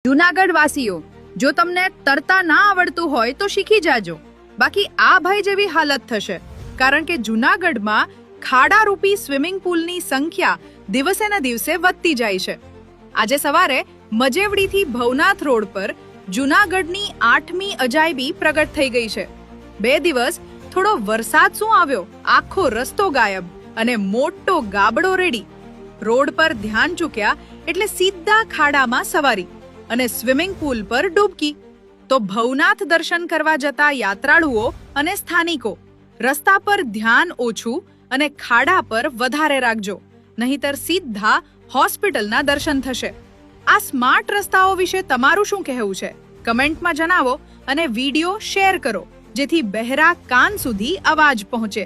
જૂનાગઢ વાસીઓ, જો તમને તરતા ના આવડતું હોય તો શીખી જાજો, બાકી આ ભય જેવી હાલત થશે, કારણ કે જૂનાગઢમાં ખાડારૂપી સ્વિમિંગ પુલની સંખ્યા દિવસે ને દિવસે વધતી જાય છે. આજે સવારે મજેવડીથી ભવનાથ રોડ પર જૂનાગઢની 8મી અજાયબી પ્રગટ થઈ ગઈ છે. 2 દિવસ થોડો વરસાદ શું આવ્યો, આખો રસ્તો ગાયબ અને મોટો ગાબડો રેડી. રોડ પર ધ્યાન ચૂક્યા એટલે સીધા ખાડામાં સવારી અને સ્વિમિંગ પુલ પર ડૂબકી. તો ભવનાથ દર્શન કરવા જતા યાત્રાળુઓ અને સ્થાનિકો, રસ્તા પર ધ્યાન ઓછું અને ખાડા પર વધારે રાખજો, નહીતર સીધા હોસ્પિટલના દર્શન થશે. આ સ્માર્ટ રસ્તાઓ વિશે તમારું શું કહેવું છે? કમેન્ટમાં જણાવો અને વિડીયો શેર કરો, જેથી બહેરા કાન સુધી અવાજ પહોંચે.